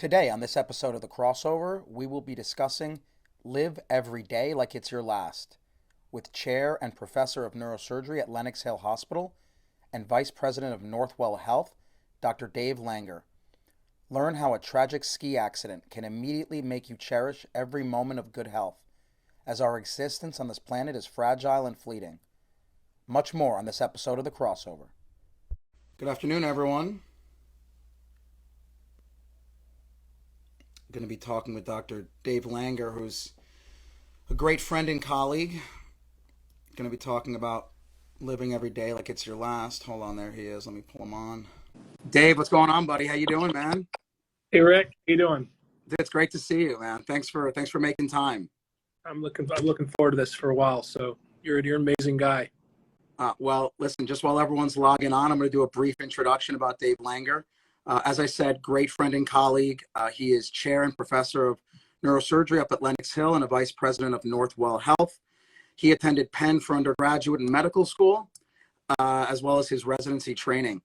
Today, on this episode of The Crossover, we will be discussing Live Every Day Like It's Your Last with Chair and Professor of Neurosurgery at Lenox Hill Hospital and Vice President of Northwell Health, Dr. Dave Langer. Learn how a tragic ski accident can immediately make you cherish every moment of good health, as our existence on this planet is fragile and fleeting. Much more on this episode of The Crossover. Good afternoon, everyone. Going to be talking with Dr. Dave Langer, who's a great friend and colleague. Going to be talking about living every day like it's your last. Hold on, there he is. Let me pull him on. Dave, what's going on, buddy? How you doing, man? Hey, Rick. How you doing? It's great to see you, man. Thanks for making time. I'm looking forward to this for a while. So you're an amazing guy. Well, listen, just while everyone's logging on, I'm going to do a brief introduction about Dave Langer. As I said, great friend and colleague. He is chair and professor of neurosurgery up at Lenox Hill and a vice president of Northwell Health. He attended Penn for undergraduate and medical school, as well as his residency training.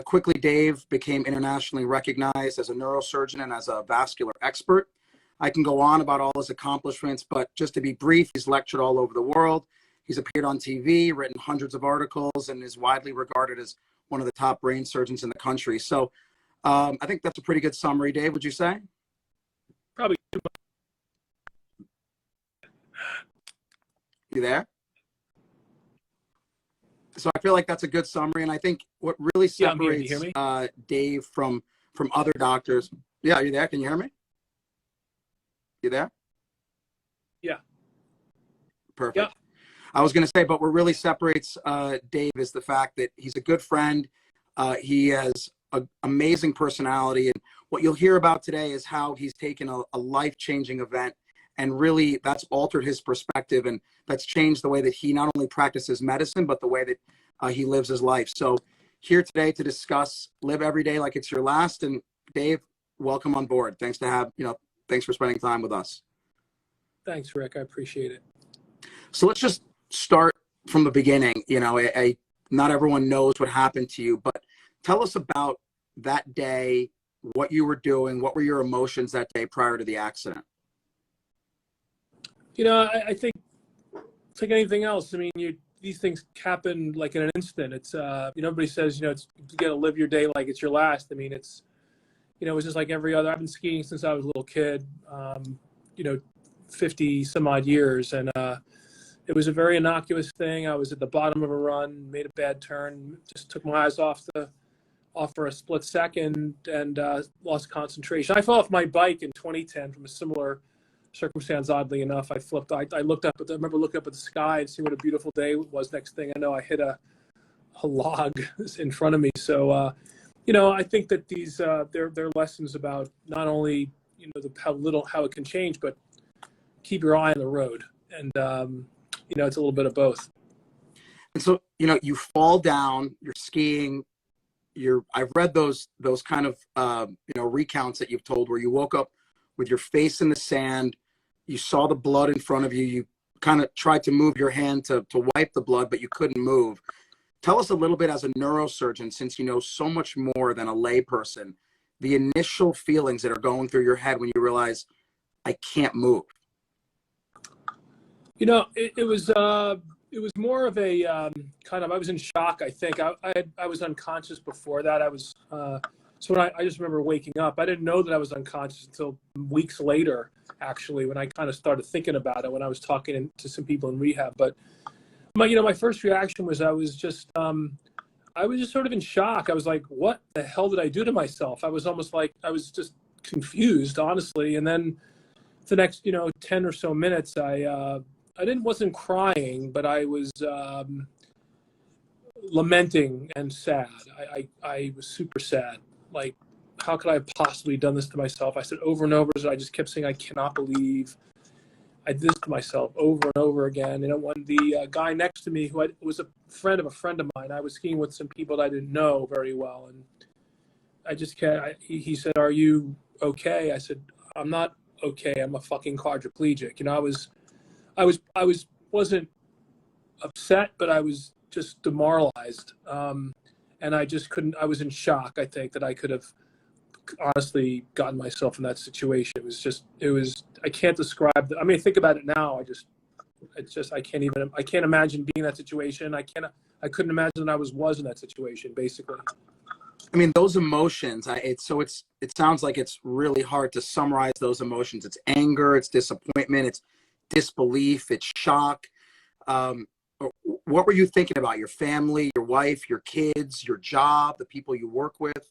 Quickly, Dave became internationally recognized as a neurosurgeon and as a vascular expert. I can go on about all his accomplishments, but just to be brief, he's lectured all over the world. He's appeared on TV, written hundreds of articles, and is widely regarded as one of the top brain surgeons in the country. So I think that's a pretty good summary, Dave, would you say? Probably. You there? So I feel like that's a good summary. And I think what really separates Dave from other doctors. Yeah, are you there? Can you hear me? You there? Yeah. Perfect. Yeah. I was going to say, but what really separates Dave is the fact that he's a good friend. He has an amazing personality. And what you'll hear about today is how he's taken a life-changing event and really that's altered his perspective. And that's changed the way that he not only practices medicine, but the way that he lives his life. So here today to discuss Live Every Day Like It's Your Last. And Dave, welcome on board. Thanks for spending time with us. Thanks, Rick. I appreciate it. So let's just start from the beginning. Not everyone knows what happened to you, but tell us about that day, what you were doing, what were your emotions that day prior to the accident? I think it's like anything else. I mean, these things happen like in an instant. It's, everybody says, you got to live your day like it's your last. I mean, it's just like every other. I've been skiing since I was a little kid, 50 some odd years. And it was a very innocuous thing. I was at the bottom of a run, made a bad turn, just took my eyes off for a split second and lost concentration. I fell off my bike in 2010 from a similar circumstance. Oddly enough, I flipped. I looked up. I remember looking up at the sky and seeing what a beautiful day it was. Next thing I know, I hit a log in front of me. So, I think that these they're lessons about not only how it can change, but keep your eye on the road. And it's a little bit of both. And so, you fall down. You're skiing. I've read those kind of recounts that you've told where you woke up with your face in the sand. You saw the blood in front of you. You kind of tried to move your hand to wipe the blood, but you couldn't move. Tell us a little bit as a neurosurgeon, since you know so much more than a lay person, the initial feelings that are going through your head when you realize I can't move. It was more of a I was in shock. I think I was unconscious before that. I was so when I just remember waking up. I didn't know that I was unconscious until weeks later, actually, when I kind of started thinking about it when I was talking to some people in rehab. But my first reaction was I was just sort of in shock. I was like, what the hell did I do to myself? I was almost like I was just confused, honestly. And then the next 10 or so minutes, I wasn't crying, but I was lamenting and sad. I was super sad. Like, how could I have possibly done this to myself? I said over and over, I just kept saying, I cannot believe I did this to myself over and over again. When the guy next to me, who was a friend of mine, I was skiing with some people that I didn't know very well. And I just can't, he said, are you okay? I said, I'm not okay. I'm a fucking quadriplegic. I wasn't upset, but I was just demoralized. And I just couldn't, I was in shock, I think, that I could have honestly gotten myself in that situation. I can't describe I mean, think about it now. I can't imagine being in that situation. I couldn't imagine that I was in that situation, basically. I mean, those emotions, it sounds like it's really hard to summarize those emotions. It's anger, it's disappointment, it's disbelief, it's shock. What were you thinking about? Your family, your wife, your kids, your job, the people you work with?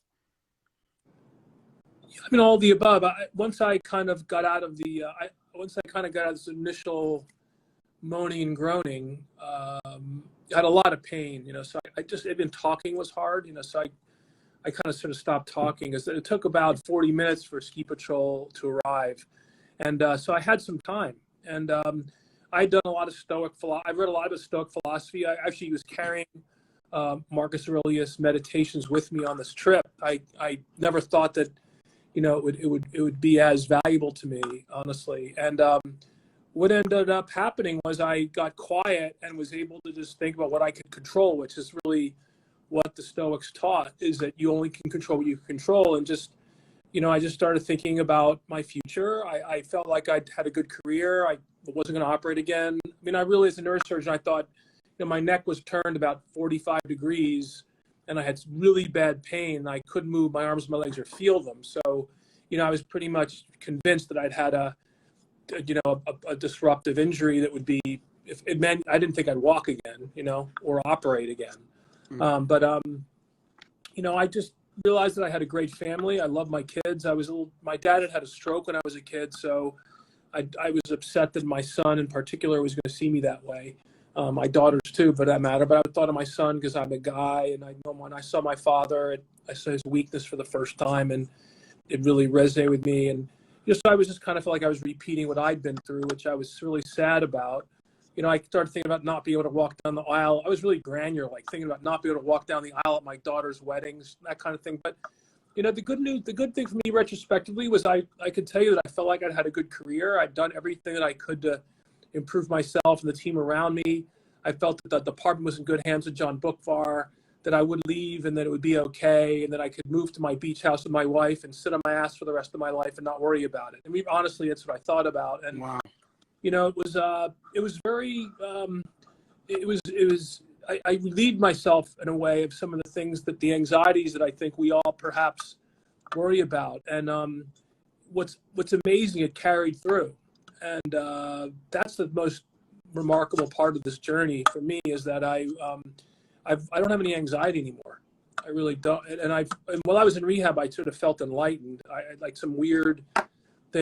I mean, all of the above. Once I kind of got out of this initial moaning and groaning, I had a lot of pain, so even talking was hard, so I kind of sort of stopped talking because it took about 40 minutes for ski patrol to arrive. And so I had some time, and I'd done a lot of I've read a lot of Stoic philosophy. I actually was carrying Marcus Aurelius' Meditations with me on this trip. I never thought that, it would be as valuable to me, honestly. And what ended up happening was I got quiet and was able to just think about what I could control, which is really what the Stoics taught, is that you only can control what you can control. And just, I just started thinking about my future. I felt like I'd had a good career. I wasn't going to operate again. I mean, I really, as a neurosurgeon, I thought, my neck was turned about 45 degrees and I had really bad pain. I couldn't move my arms, my legs, or feel them. So, I was pretty much convinced that I'd had a disruptive injury that would be, if it meant I didn't think I'd walk again, or operate again. But I just realized that I had a great family. I love my kids. My dad had a stroke when I was a kid, so I was upset that my son in particular was going to see me that way. My daughters too, for that matter. But I thought of my son because I'm a guy, and I know when I saw my father, I saw his weakness for the first time, and it really resonated with me. And so I was just kind of felt like I was repeating what I'd been through, which I was really sad about. I started thinking about not being able to walk down the aisle. I was really granular, like thinking about not being able to walk down the aisle at my daughter's weddings, that kind of thing. But, the good thing for me retrospectively was I could tell you that I felt like I'd had a good career. I'd done everything that I could to improve myself and the team around me. I felt that the department was in good hands with John Bookvar, that I would leave and that it would be okay, and that I could move to my beach house with my wife and sit on my ass for the rest of my life and not worry about it. I mean, honestly, that's what I thought about. And wow. I relieved myself in a way of some of the things, that the anxieties that I think we all perhaps worry about. And what's amazing, it carried through. And that's the most remarkable part of this journey for me, is that I don't have any anxiety anymore. I really don't. And while I was in rehab, I sort of felt enlightened. I like some weird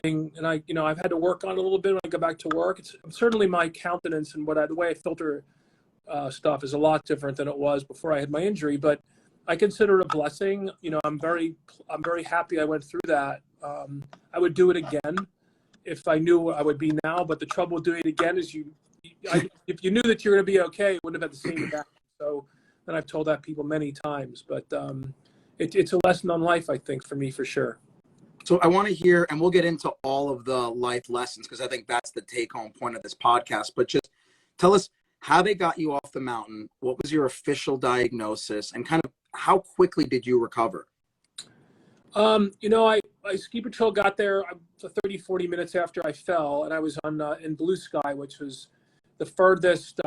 thing, and I've had to work on it a little bit when I go back to work. It's certainly my countenance and the way I filter stuff is a lot different than it was before I had my injury, but I consider it a blessing. I'm very happy I went through that. I would do it again if I knew what I would be now, but the trouble with doing it again is if you knew that you're going to be okay, it wouldn't have had the same impact. So, and I've told that people many times, but it's a lesson on life, I think, for me, for sure. So I want to hear, and we'll get into all of the life lessons, because I think that's the take-home point of this podcast, but just tell us how they got you off the mountain. What was your official diagnosis, and kind of how quickly did you recover? I ski patrol got there 30, 40 minutes after I fell, and I was in Blue Sky, which was the furthest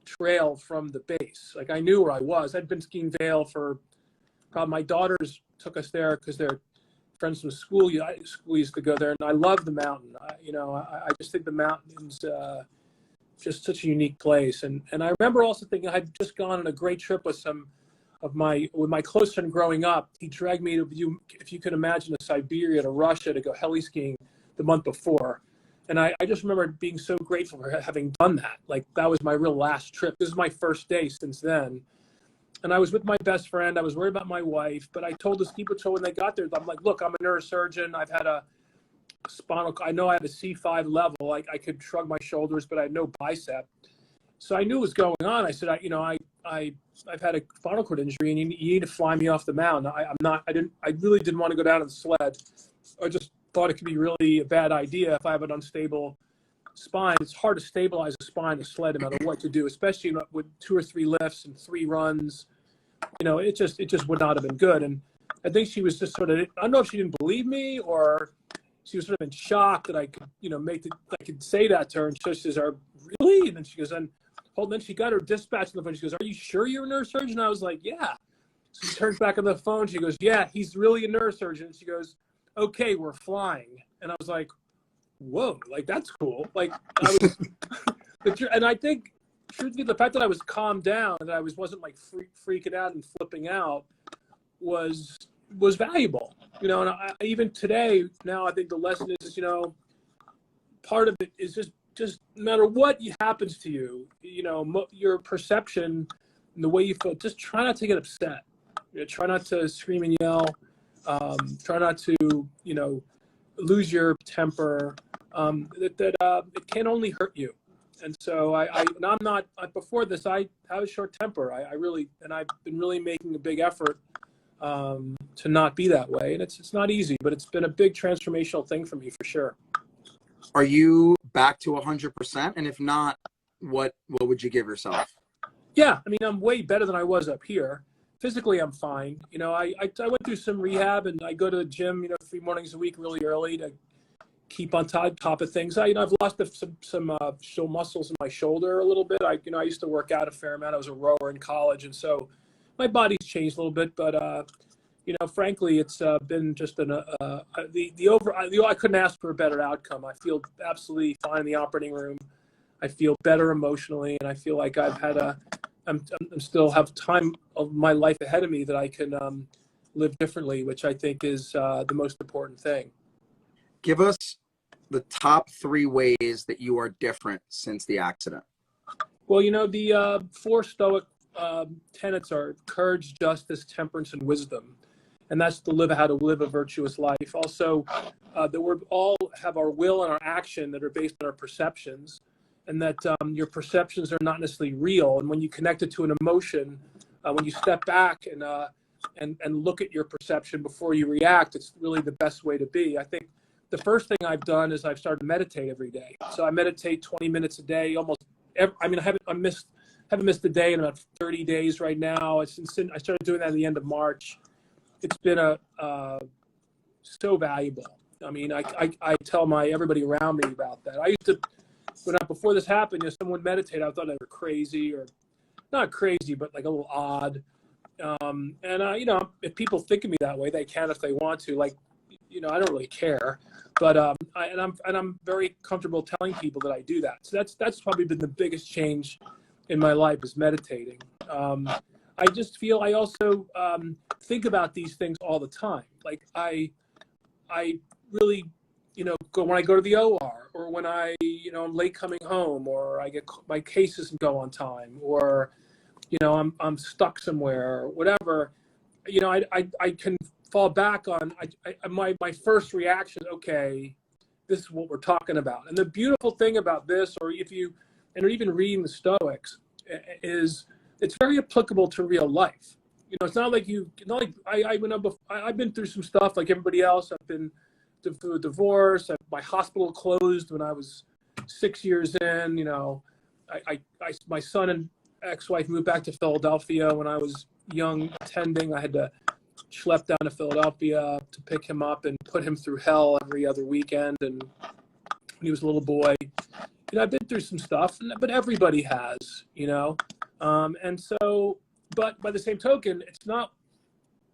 trail from the base. Like, I knew where I was. I'd been skiing Vail for probably, my daughters took us there because they're friends from school. School used to go there, and I love the mountain. I just think the mountain's just such a unique place. And I remember also thinking I'd just gone on a great trip with my close friend growing up. He dragged me to, if you can imagine, to Siberia, to Russia, to go heli skiing the month before. And I just remember being so grateful for having done that. Like, that was my real last trip. This is my first day since then. And I was with my best friend. I was worried about my wife, but I told the ski patrol when they got there, I'm like, look, I'm a neurosurgeon. I've had a I know I have a C5 level. I could shrug my shoulders, but I had no bicep. So I knew what was going on. I said, I've had a spinal cord injury, and you need to fly me off the mountain. I really didn't want to go down on the sled. I just thought it could be really a bad idea if I have an unstable spine. It's hard to stabilize a spine, a sled, no matter what to do, especially with 2 or 3 lifts and 3 runs. It just would not have been good. And I think she was just sort of, I don't know if she didn't believe me or she was sort of in shock that I could, I could say that to her. And so she says, really? And then she goes, then she got her dispatch on the phone. She goes, are you sure you're a neurosurgeon? I was like, yeah. So she turns back on the phone. She goes, yeah, he's really a neurosurgeon. She goes, okay, we're flying. And I was like, whoa, like, that's cool. Like, I was, and I think, truthfully, the fact that I was calmed down and I wasn't like freaking out and flipping out was valuable, and even today, now I think the lesson is, part of it is just no matter what happens to you, your perception and the way you feel, just try not to get upset. Try not to scream and yell. Try not to, lose your temper. It can only hurt you. And so I'm not, before this, I have a short temper. I've been really making a big effort to not be that way. And it's not easy, but it's been a big transformational thing for me, for sure. Are you back to 100%? And if not, what would you give yourself? Yeah. I mean, I'm way better than I was up here. Physically, I'm fine. I went through some rehab and I go to the gym, 3 mornings a week, really early to keep on top of things. I've lost some show muscles in my shoulder a little bit. I used to work out a fair amount. I was a rower in college. And so my body's changed a little bit, but, frankly, it's been just I couldn't ask for a better outcome. I feel absolutely fine in the operating room. I feel better emotionally, and I feel like I'm still have time of my life ahead of me that I can live differently, which I think is the most important thing. Give us the top 3 ways that you are different since the accident. Well, the 4 Stoic tenets are courage, justice, temperance, and wisdom. And that's how to live a virtuous life. Also, that we all have our will and our action that are based on our perceptions, and that your perceptions are not necessarily real. And when you connect it to an emotion, when you step back and look at your perception before you react, it's really the best way to be. I think the first thing I've done is I've started to meditate every day. So I meditate 20 minutes a day, almost every, I haven't missed a day in about 30 days right now. I started doing that at the end of March. It's been so valuable. I mean, I tell everybody around me about that. I used to, before this happened, someone would meditate, I thought they were crazy, or not crazy, but like a little odd. If people think of me that way, they can if they want to. Like, I don't really care. But I'm very comfortable telling people that I do that. So that's probably been the biggest change in my life, is meditating. I just feel I also think about these things all the time. Like I really, when I go to the OR, or when I'm late coming home, or I get my case doesn't go on time, or I'm stuck somewhere, or whatever. I can fall back on my first reaction. Okay, this is what we're talking about. And the beautiful thing about this, or even reading the Stoics, is it's very applicable to real life. It's not like I've been through some stuff like everybody else. I've been through a divorce. My hospital closed when I was 6 years in. My son and ex-wife moved back to Philadelphia when I was young, attending. I had to schlep down to Philadelphia to pick him up and put him through hell every other weekend. And when he was a little boy, I've been through some stuff, but everybody has, and so, but by the same token,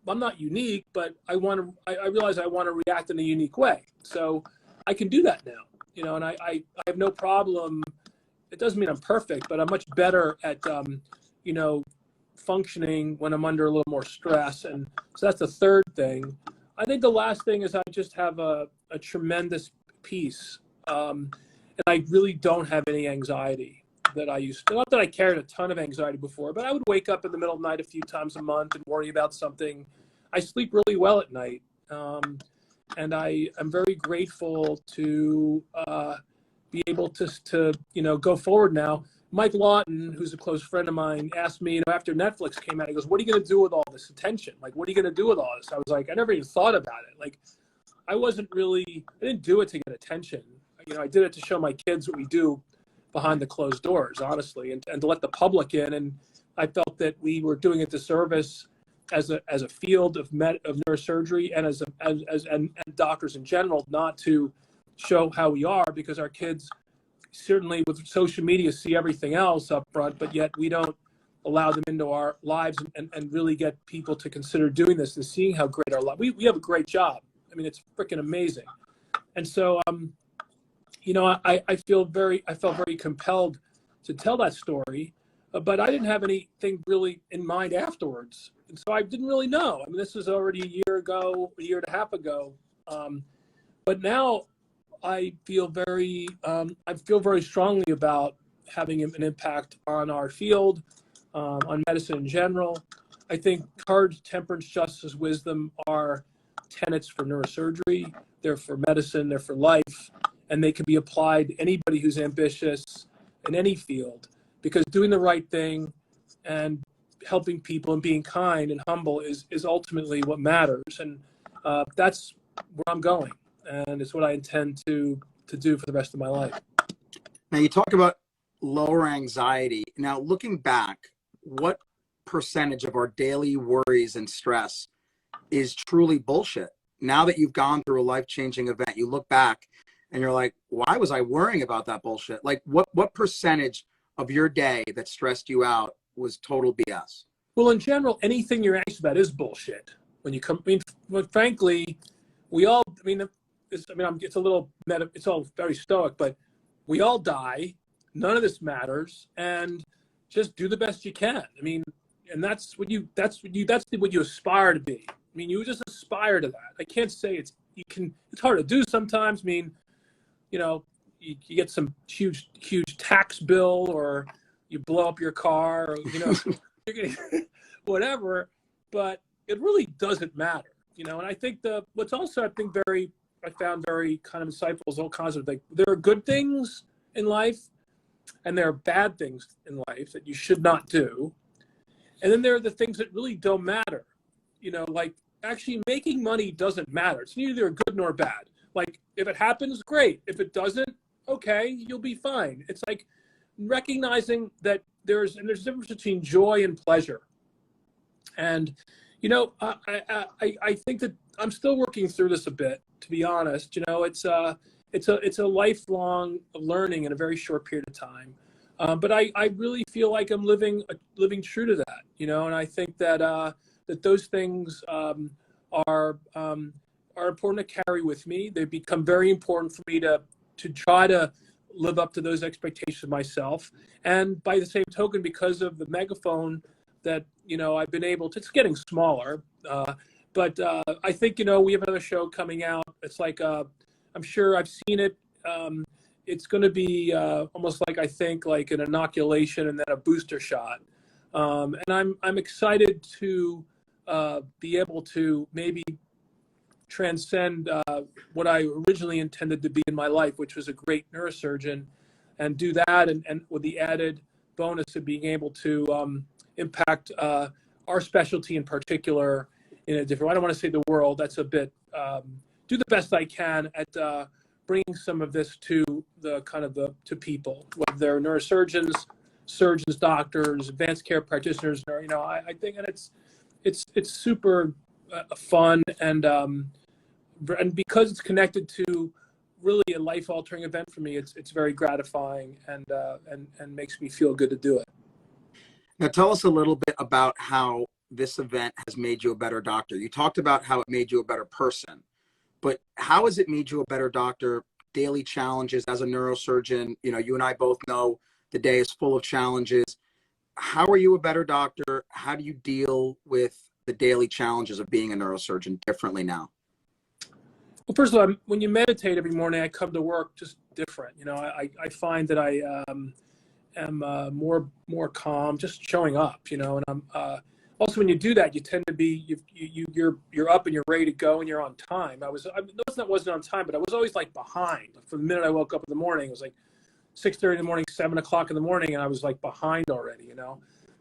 I'm not unique, but I realize I want to react in a unique way. So I can do that now, and I have no problem. It doesn't mean I'm perfect, but I'm much better at, functioning when I'm under a little more stress. And so that's the third thing. I think the last thing is I just have a tremendous peace. And I really don't have any anxiety that I used to. Not that I carried a ton of anxiety before, but I would wake up in the middle of the night a few times a month and worry about something. I sleep really well at night. And I am very grateful to be able to go forward now. Mike Lawton, who's a close friend of mine, asked me, after Netflix came out, he goes, what are you going to do with all this attention? Like, what are you going to do with all this? I was like, I never even thought about it. Like, I didn't do it to get attention. I did it to show my kids what we do behind the closed doors, honestly, and to let the public in. And I felt that we were doing a disservice as a field of neurosurgery and and doctors in general, not to show how we are, because our kids certainly with social media see everything else up front, but yet we don't allow them into our lives and really get people to consider doing this and seeing how great our life. We have a great job. I mean, it's freaking amazing. And so, I felt very compelled to tell that story, but I didn't have anything really in mind afterwards. And so I didn't really know. I mean, this was already a year and a half ago. But now I feel very strongly about having an impact on our field, on medicine in general. I think courage, temperance, justice, wisdom are tenets for neurosurgery. They're for medicine, they're for life, and they can be applied to anybody who's ambitious in any field, because doing the right thing and helping people and being kind and humble is ultimately what matters. And that's where I'm going. And it's what I intend to do for the rest of my life. Now, you talk about lower anxiety. Now, looking back, what percentage of our daily worries and stress is truly bullshit? Now that you've gone through a life-changing event, you look back and you're like, why was I worrying about that bullshit? Like, what percentage of your day that stressed you out was total BS? Well, in general, anything you're anxious about is bullshit. When you come, frankly, we all, it's a little it's all very stoic, but we all die. None of this matters, and just do the best you can. I mean, and that's what you aspire to be. I mean, you just aspire to that. I can't say it's hard to do sometimes. I mean, you get some huge tax bill, or you blow up your car, or, whatever, but it really doesn't matter, and I think what's also, I found very kind of insightful is all kinds of, like, there are good things in life and there are bad things in life that you should not do. And then there are the things that really don't matter, like actually making money doesn't matter. It's neither good nor bad. Like, if it happens, great. If it doesn't, okay, you'll be fine. It's like recognizing that there's a difference between joy and pleasure. And, I think that I'm still working through this a bit, to be honest. It's a lifelong learning in a very short period of time. But I really feel like I'm living true to that, and I think that those things are important to carry with me. They become very important for me to try to live up to those expectations myself. And by the same token, because of the megaphone that, I've been able to, it's getting smaller. But I think, we have another show coming out. It's like, I'm sure I've seen it. It's going to be almost like, I think, like an inoculation and then a booster shot. And I'm excited to be able to maybe transcend what I originally intended to be in my life, which was a great neurosurgeon, and do that, and with the added bonus of being able to impact our specialty in particular in a different, I don't want to say the world, that's a bit, do the best I can at bringing some of this to to people, whether they're neurosurgeons, surgeons, doctors, advanced care practitioners. I think, and it's super fun, and because it's connected to really a life-altering event for me, it's very gratifying, and makes me feel good to do it. Now, tell us a little bit about how this event has made you a better doctor. You talked about how it made you a better person, but how has it made you a better doctor? Daily challenges as a neurosurgeon, you and I both know the day is full of challenges. How are you a better doctor? How do you deal with the daily challenges of being a neurosurgeon differently now? Well, first of all, when you meditate every morning, I come to work just different. I find that I am more calm, just showing up. And I'm also, when you do that, you tend to be you're up and you're ready to go and you're on time. I wasn't on time, but I was always like behind. From the minute I woke up in the morning, it was like 6:30 in the morning, 7 o'clock in the morning, and I was like behind already.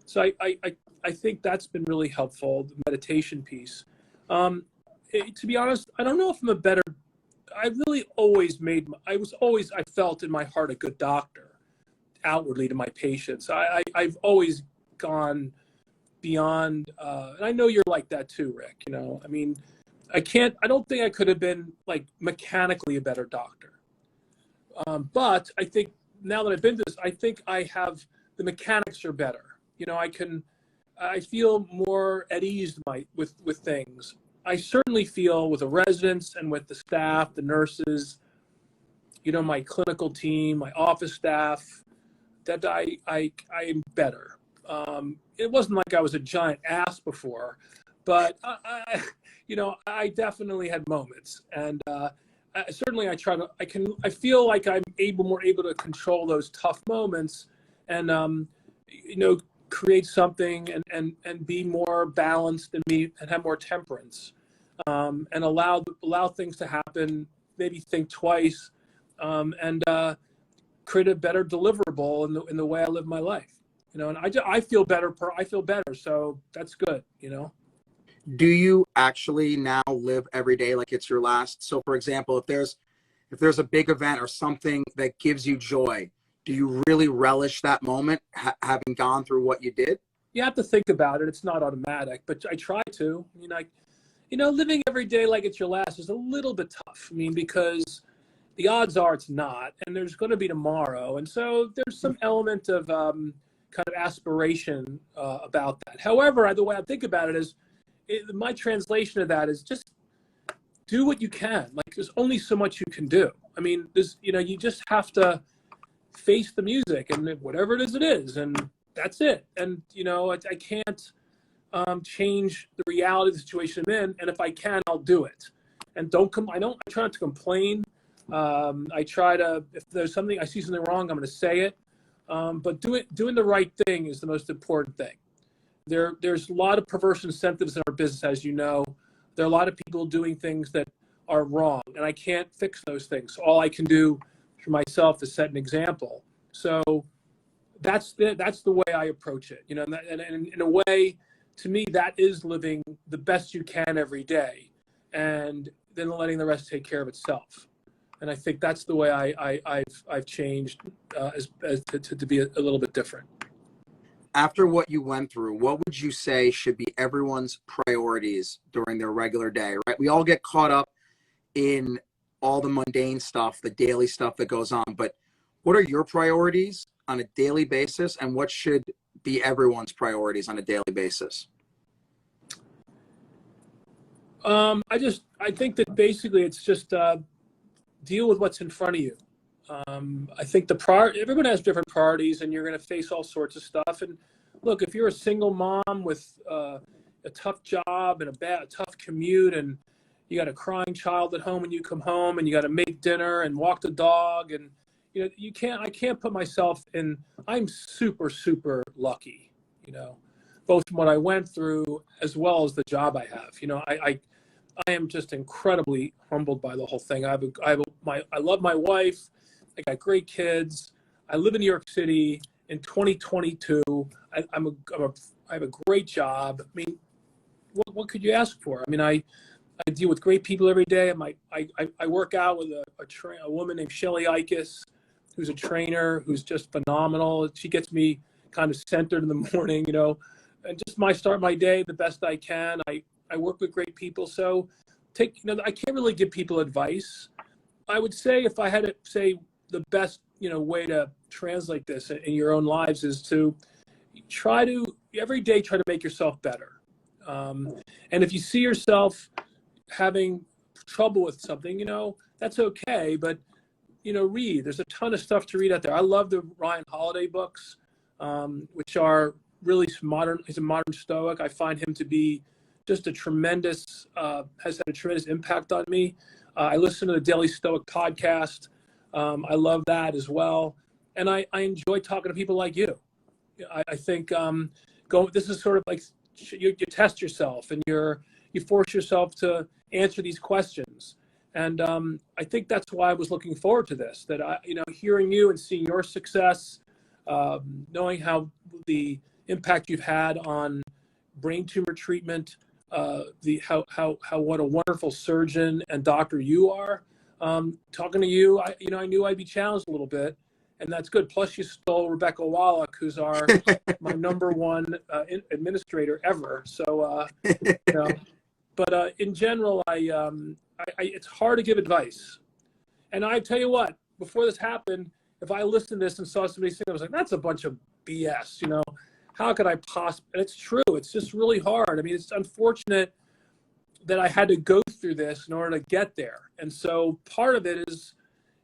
So I think that's been really helpful, the meditation piece. To be honest, I don't know if I'm a better. I felt in my heart a good doctor outwardly to my patients. I've always gone beyond, and I know you're like that too, Rick. You know, I mean, I don't think I could have been like mechanically a better doctor. But I think now that I've been to this, I think the mechanics are better. You know, I feel more at ease with things. I certainly feel with the residents and with the staff, the nurses, you know, my clinical team, my office staff, that I am better. It wasn't like I was a giant ass before, but you know, I definitely had moments, and certainly I feel like I'm more able to control those tough moments, and you know, create something and be more balanced and have more temperance, and allow things to happen. Maybe think twice, and create a better deliverable in the way I live my life. You know, and I feel better. I feel better, so that's good. You know. Do you actually now live every day like it's your last? So, for example, if there's a big event or something that gives you joy, do you really relish that moment, having gone through what you did? You have to think about it. It's not automatic, but I try to. I mean, you know, living every day like it's your last is a little bit tough. I mean, because the odds are it's not, and there's going to be tomorrow, and so there's some element of kind of aspiration about that. However, the way I think about it is, my translation of that is just do what you can. Like, there's only so much you can do. I mean, you know, you just have to face the music and whatever it is, and that's it. And you know, I can't change the reality of the situation I'm in, and if I can, I'll do it. And I try not to complain. I try to, if there's something, I see something wrong, I'm going to say it. But doing the right thing is the most important thing. There's a lot of perverse incentives in our business, as you know. There are a lot of people doing things that are wrong, and I can't fix those things. So all I can do for myself is set an example. So that's the way I approach it. You know, and in a way, to me, that is living the best you can every day, and then letting the rest take care of itself. And I think that's the way I've changed to be a little bit different. After what you went through, what would you say should be everyone's priorities during their regular day, right? We all get caught up in all the mundane stuff, the daily stuff that goes on, but what are your priorities on a daily basis, and what should be everyone's priorities on a daily basis? I think that basically it's just deal with what's in front of you. I think everyone has different priorities, and you're going to face all sorts of stuff. And look, if you're a single mom with a tough job and a tough commute, and you got a crying child at home when you come home, and you got to make dinner and walk the dog, and you know, I can't put myself in. I'm super, super lucky, you know, both from what I went through as well as the job I have. You know, I am just incredibly humbled by the whole thing. I love my wife. I got great kids. I live in New York City in 2022. I have a great job. I mean, what could you ask for? I mean, I deal with great people every day. I work out with a woman named Shelly Ikes, who's a trainer, who's just phenomenal. She gets me kind of centered in the morning, you know, and just start my day the best I can. I work with great people. So you know, I can't really give people advice. I would say, if I had to say the best, you know, way to translate this in your own lives is to every day try to make yourself better. And if you see yourself having trouble with something, you know, that's okay. But, you know, read. There's a ton of stuff to read out there. I love the Ryan Holiday books, which are really modern. He's a modern Stoic. I find him to be just has had a tremendous impact on me. I listen to the Daily Stoic podcast. I love that as well. And I enjoy talking to people like you. I think this is sort of like you test yourself, and you force yourself to answer these questions. And I think that's why I was looking forward to this, that you know, hearing you and seeing your success, knowing how the impact you've had on brain tumor treatment, what a wonderful surgeon and doctor you are. Talking to you, I knew I'd be challenged a little bit, and that's good. Plus, you stole Rebecca Wallach, who's my number one administrator ever. So, you know, but in general, it's hard to give advice. And I tell you what, before this happened, if I listened to this and saw somebody saying, I was like, that's a bunch of BS, you know, how could I possibly, and it's true. It's just really hard. I mean, it's unfortunate that I had to go through this in order to get there. And so part of it is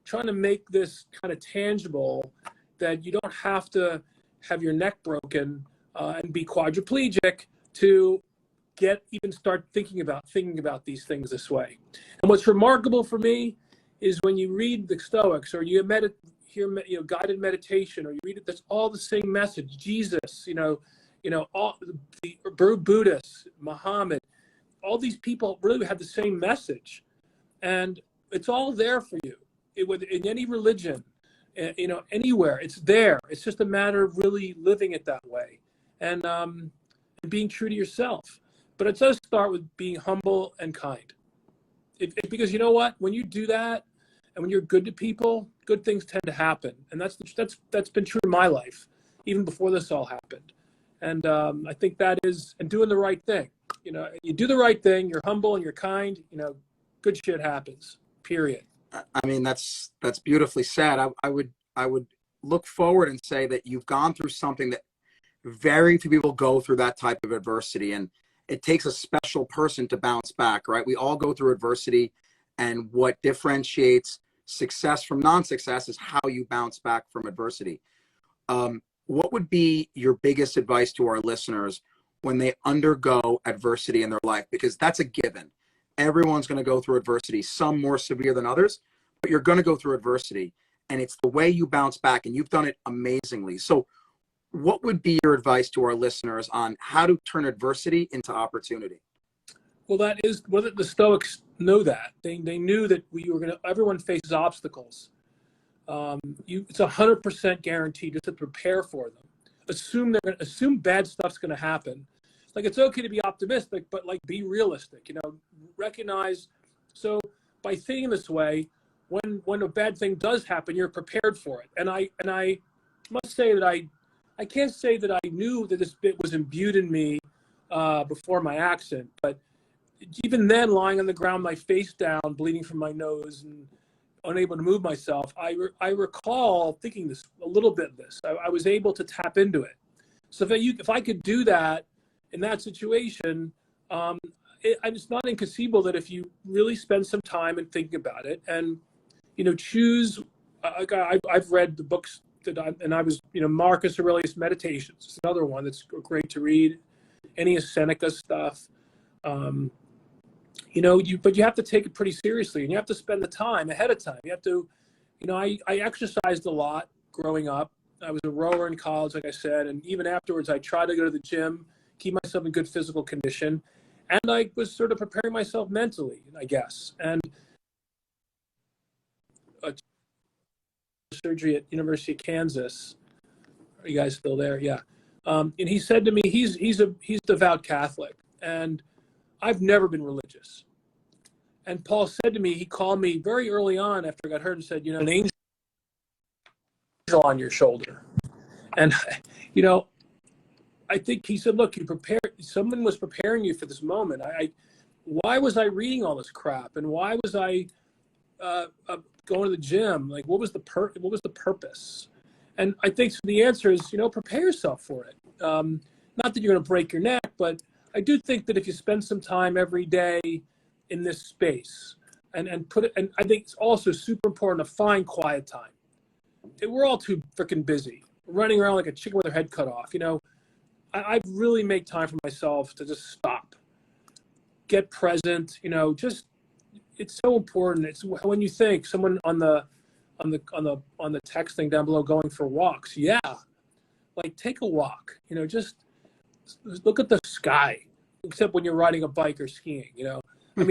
trying to make this kind of tangible, that you don't have to have your neck broken and be quadriplegic to start thinking about these things this way. And what's remarkable for me is when you read the Stoics, or you hear guided meditation, or you read it, that's all the same message. Jesus, all the Buddhists, Muhammad, all these people really have the same message, and it's all there for you. In any religion, anywhere, it's there. It's just a matter of really living it that way, and being true to yourself. But it does start with being humble and kind. Because you know what? When you do that, and when you're good to people, good things tend to happen. And that's been true in my life, even before this all happened. And I think that is, and doing the right thing. You know, you do the right thing, you're humble and you're kind, good shit happens, period. I mean, that's beautifully said. I would look forward and say that you've gone through something that very few people go through, that type of adversity. And it takes a special person to bounce back, right? We all go through adversity, and what differentiates success from non-success is how you bounce back from adversity. What would be your biggest advice to our listeners when they undergo adversity in their life? Because that's a given. Everyone's going to go through adversity, some more severe than others, but you're going to go through adversity, and it's the way you bounce back, and you've done it amazingly. So what would be your advice to our listeners on how to turn adversity into opportunity? Well, that is, whether the Stoics know that. They knew that everyone faces obstacles. It's 100% guaranteed just to prepare for them. Assume bad stuff's going to happen. Like, it's okay to be optimistic, but be realistic, recognize. So by thinking this way, when a bad thing does happen, you're prepared for it. And I must say that I can't say that I knew that this bit was imbued in me before my accident, but even then, lying on the ground, my face down, bleeding from my nose and unable to move myself, I recall thinking this a little bit. I was able to tap into it. So if I could do that in that situation, it's not inconceivable that if you really spend some time and thinking about it, and choose. I've read the books I was Marcus Aurelius Meditations. It's another one that's great to read. Any Seneca stuff. But you have to take it pretty seriously, and you have to spend the time ahead of time. You have to, I exercised a lot growing up. I was a rower in college, like I said, and even afterwards, I tried to go to the gym, keep myself in good physical condition, and I was sort of preparing myself mentally, I guess. And surgery at University of Kansas. Are you guys still there? Yeah. And he said to me, he's devout Catholic, and I've never been religious. And Paul said to me, he called me very early on after I got hurt and said, an angel on your shoulder. And, I think he said, look, someone was preparing you for this moment. Why was I reading all this crap? And why was I going to the gym? What was the purpose? And I think the answer is, prepare yourself for it. Not that you're going to break your neck, but I do think that if you spend some time every day in this space and I think it's also super important to find quiet time. We're all too freaking busy, running around like a chicken with her head cut off. I really make time for myself to just stop, get present. It's so important. It's when you think someone on the text thing down below going for walks. Yeah, take a walk. Just look at the sky. Except when you're riding a bike or skiing. I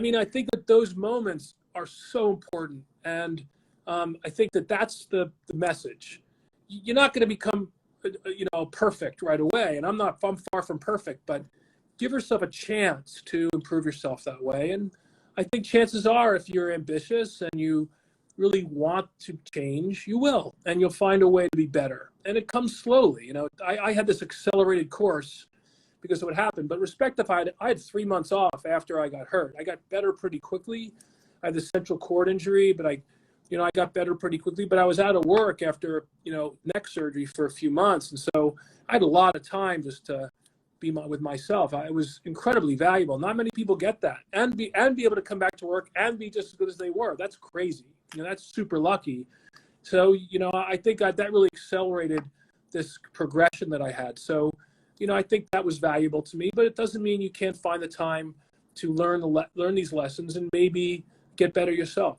mean, I think that those moments are so important, and I think that that's the message. You're not going to become, perfect right away, and I'm far from perfect, but give yourself a chance to improve yourself that way. And I think chances are, if you're ambitious and you really want to change, you will, and you'll find a way to be better. And it comes slowly. You know, I had this accelerated course because of what happened, but respectified, I had 3 months off after I got hurt. I got better pretty quickly. I had the central cord injury, but I got better pretty quickly, but I was out of work after, neck surgery for a few months. And so I had a lot of time just to be with myself. It was incredibly valuable. Not many people get that and be able to come back to work and be just as good as they were. That's crazy. That's super lucky. So, I think that really accelerated this progression that I had. So, I think that was valuable to me, but it doesn't mean you can't find the time to learn these lessons and maybe get better yourself.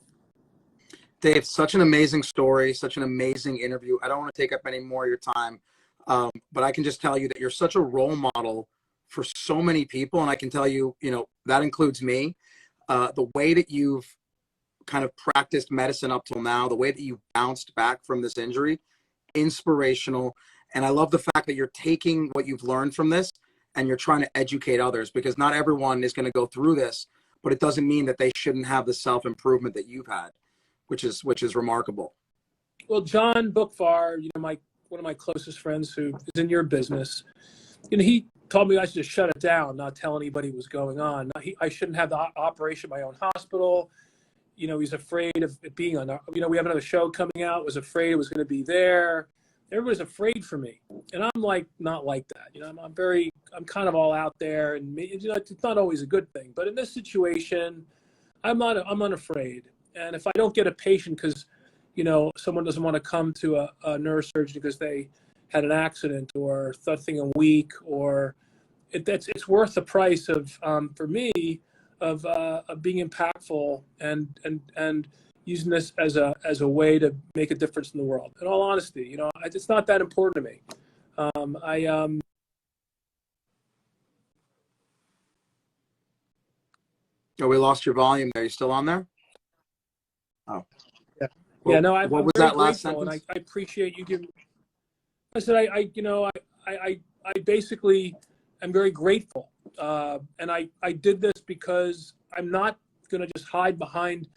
Dave, such an amazing story, such an amazing interview. I don't want to take up any more of your time, but I can just tell you that you're such a role model for so many people. And I can tell you, that includes me. The way that you've kind of practiced medicine up till now, the way that you bounced back from this injury, inspirational. And I love the fact that you're taking what you've learned from this and you're trying to educate others, because not everyone is going to go through this, but it doesn't mean that they shouldn't have the self-improvement that you've had, which is remarkable. Well, John Bookvar, one of my closest friends who is in your business, he told me I should just shut it down, not tell anybody what was going on. I shouldn't have the operation at my own hospital. He's afraid of it being on. We have another show coming out. Was afraid it was going to be there. Everybody's afraid for me, and I'm like not like that. I'm kind of all out there, and it's not always a good thing. But in this situation, I'm unafraid. And if I don't get a patient because, someone doesn't want to come to a neurosurgeon because they had an accident or something a week, or it's worth the price of for me of being impactful and using this as a way to make a difference in the world. In all honesty, it's not that important to me. Oh, we lost your volume there. You still on there? Oh. Yeah. Well, Yeah, no, I'm what was very that last grateful, sentence? and I appreciate you giving. I said I basically am very grateful, and I did this because I'm not going to just hide behind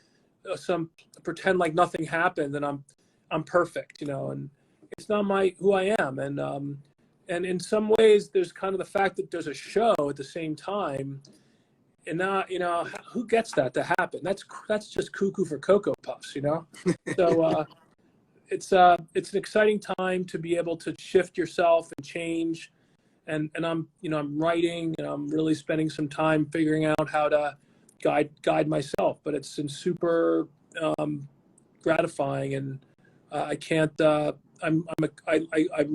some pretend like nothing happened and I'm perfect, and it's not who I am, and in some ways there's kind of the fact that there's a show at the same time. And now, who gets that to happen? That's just cuckoo for Cocoa Puffs, So it's an exciting time to be able to shift yourself and change. And I'm writing, and I'm really spending some time figuring out how to guide myself. But it's been super gratifying, and I can't. I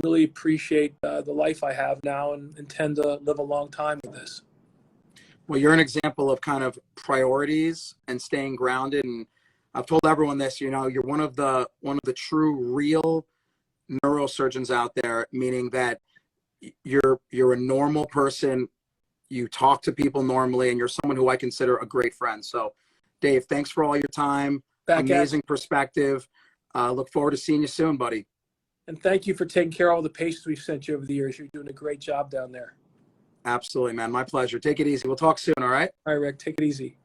really appreciate the life I have now, and intend to live a long time with this. Well, you're an example of kind of priorities and staying grounded. And I've told everyone this, you're one of the true real neurosurgeons out there, meaning that you're a normal person. You talk to people normally, and you're someone who I consider a great friend. So Dave, thanks for all your time. Amazing perspective. Look forward to seeing you soon, buddy. And thank you for taking care of all the patients we've sent you over the years. You're doing a great job down there. Absolutely, man. My pleasure. Take it easy. We'll talk soon, all right? All right, Rick. Take it easy.